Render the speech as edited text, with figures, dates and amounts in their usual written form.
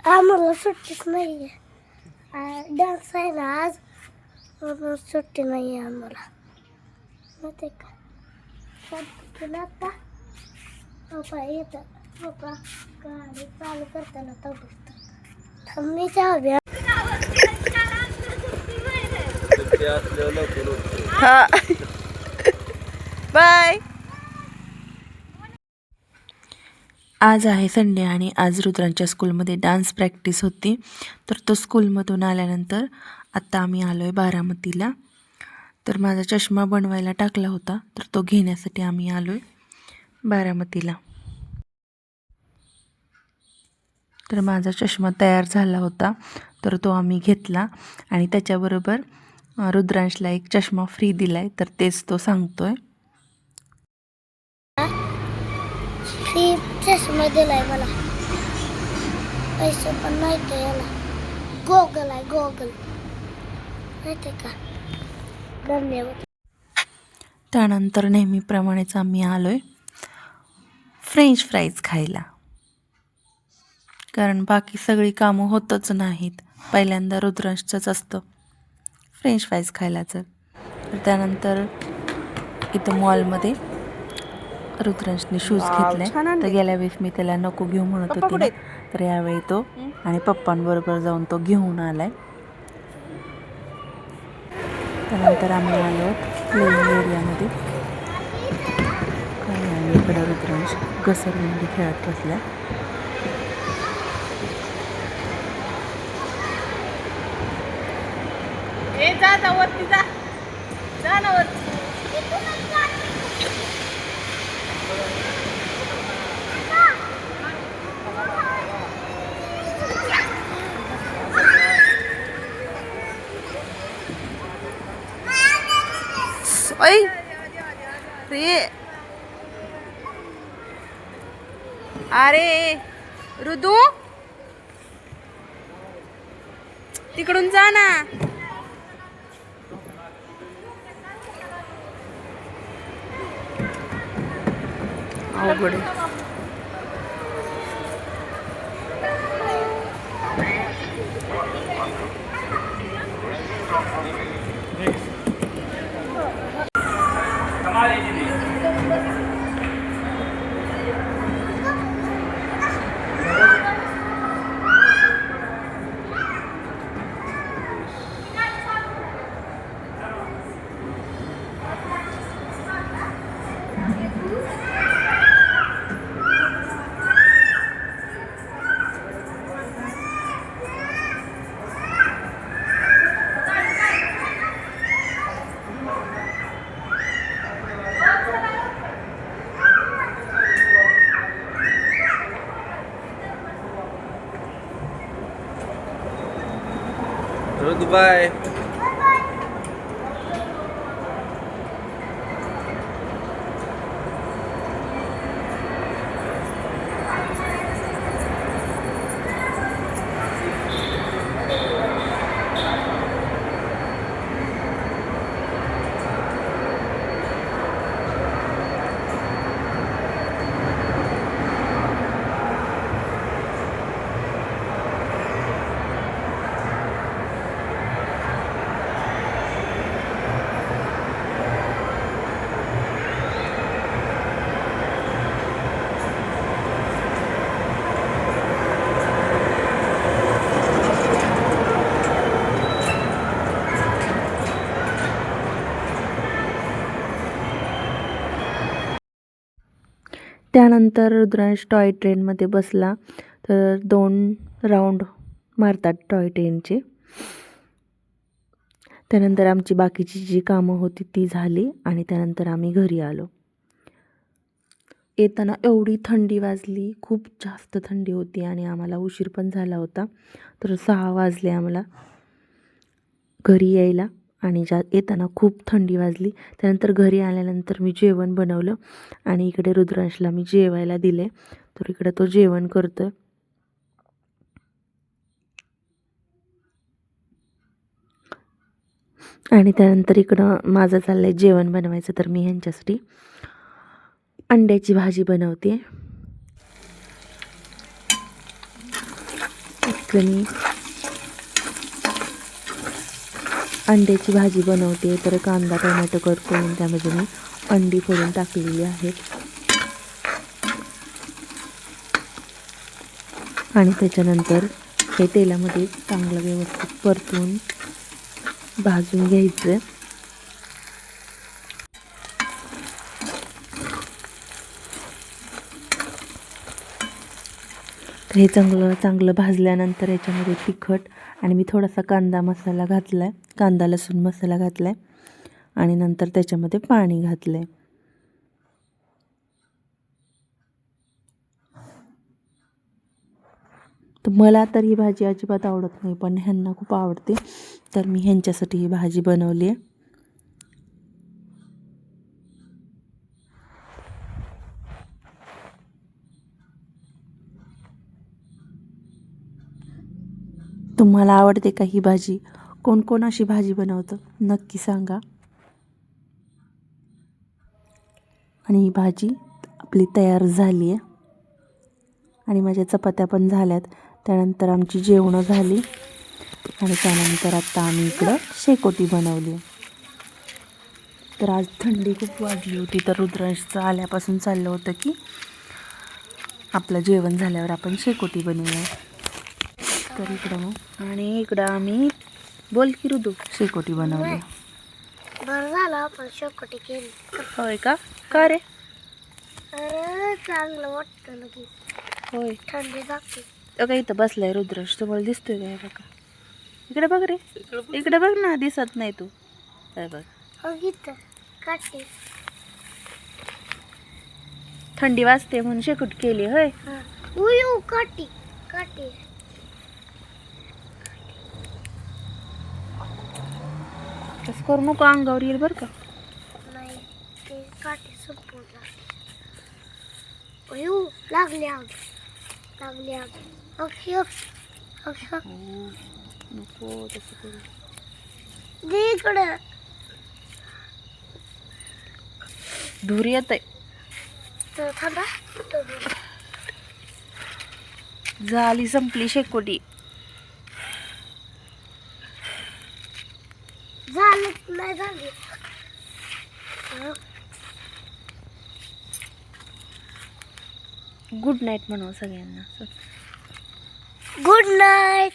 आम्हाला सुट्टीच नाही आहे. डान्स आहे ना आज, म्हणून सुट्टी नाही आहे आम्हाला. माहिती का तुला आता पप्पा येतात. पप्पा गाडी चालू करताना तो बसतो. मी चावी हा बाय. आज आहे संडे आणि आज रुद्रांच्या स्कूलमध्ये डान्स प्रॅक्टिस होती. तर तो स्कूलमधून आल्यानंतर आत्ता आम्ही आलो आहे बारामतीला. तर माझा चष्मा बनवायला टाकला होता, तर तो घेण्यासाठी आम्ही आलो आहे बारामतीला. तर माझा चष्मा तयार झाला होता, तर तो आम्ही घेतला आणि त्याच्याबरोबर रुद्रांशला एक चष्मा फ्री दिला आहे, तर तेच तो सांगतो आहे. फ्री चष्मा दिलाय मला, पैसे पण नाही ते याला. गोगल आहे गोगल, माहिती का. धन्यवाद. त्यानंतर नेहमीप्रमाणेच आम्ही आलो आहे फ्रेंच फ्राईज खायला, कारण बाकी सगळी कामं होतच नाहीत. पहिल्यांदा रुद्रांशचंच असतं फ्रेंच फ्राईज खायलाचं. तर त्यानंतर इथं मॉलमध्ये रुद्रांशने शूज घेतले. तर गेल्या वेळेस मी त्याला नको घेऊ म्हणत होते ना, तर यावेळी तो आणि पप्पांबरोबर जाऊन तो घेऊन आलाय. त्यानंतर आम्ही आलो प्लेइंग एरियामध्ये. आणि इकडं रुद्रांश घसरगुंडी खेळत बसल्या. जा वरती जा, जा ना वरती. ओय रे, अरे रुदू तिकडून जा ना. अवघड आहे. बाय. त्यानंतर रुद्रांश टॉय ट्रेनमध्ये बसला. तर 2 राऊंड मारतात टॉय ट्रेनचे. त्यानंतर आमची बाकीची जी कामं होती ती झाली आणि त्यानंतर आम्ही घरी आलो. येताना एवढी थंडी वाजली, खूप जास्त थंडी होती आणि आम्हाला उशीर पण झाला होता. तर 6 वाजले आम्हाला घरी यायला आणि येताना खूप थंडी वाजली. त्यानंतर घरी आल्यानंतर मी जेवण बनवलं आणि इकडे रुद्रांशला मी जेवायला दिले. तर इकडे तो जेवण करतोय. आणि त्यानंतर इकडं माझं चाललं आहे जेवण बनवायचं. तर मी ह्यांच्यासाठी अंड्याची भाजी बनवते. इकडे मी अंड्याची भाजी बनवते, तर कांदा टोमॅटो कट करून त्यामध्ये मी अंडी फोडून टाकलेली आहेत आणि त्याच्यानंतर हे तेलामध्ये चांगलं व्यवस्थित परतून भाजून घ्यायचं. तर हे चांगलं भाजल्यानंतर याच्यामध्ये तिखट आणि मी थोडासा कांदा मसाला घातला आहे, कांदा लसूण मसाला घातला आहे आणि नंतर त्याच्यामध्ये पाणी घातलं आहे. तर मला तर ही भाजी अजिबात आवडत नाही, पण ह्यांना खूप आवडते, तर मी ह्यांच्यासाठी ही भाजी बनवली आहे. तुम्हाला आवडते का ही भाजी? कोण कोण अशी भाजी बनवतं नक्की सांगा. आणि ही भाजी आपली तयार झाली आहे आणि माझ्या चपात्या पण झाल्यात. त्यानंतर आमची जेवणं झाली आणि त्यानंतर आता आम्ही इकडं शेकोटी बनवली. तर आज थंडी खूप वाढली होती, तर रुद्रांशचं आल्यापासून चाललं होतं की आपलं जेवण झाल्यावर आपण शेकोटी बनवूया. तर इकडं मग आणि इकडं आम्ही बोल की रुदू शेकोटी बनवली. बरं झालं आपण शेकोटी केली. होय का? का रे? अरे चांगलं वाटतं लगेच. होय. थंडी जाते. का इथं बसलाय रुद्रांश, तुम्हाला दिसतोय काय बघा? इकडे बघ रे, इकडे बघ ना, दिसत नाही तू. काय बघ, हो इथं काठी. थंडी वाजते म्हणून शेकोटी केली होय. उयू काठी काठी. तसं करू नको, अंगावर येईल बरं का. नाही ते काठी संपून लागते. उयू लागली आग, लागली आग. अक्षय अक्षय नको तसं करू. दे इकडं. धूर येत आहे. तर थांबा. झाली, संपली शेकोटी. झालं नाही झाली. गुड नाईट म्हणावं सगळ्यांना. Good night.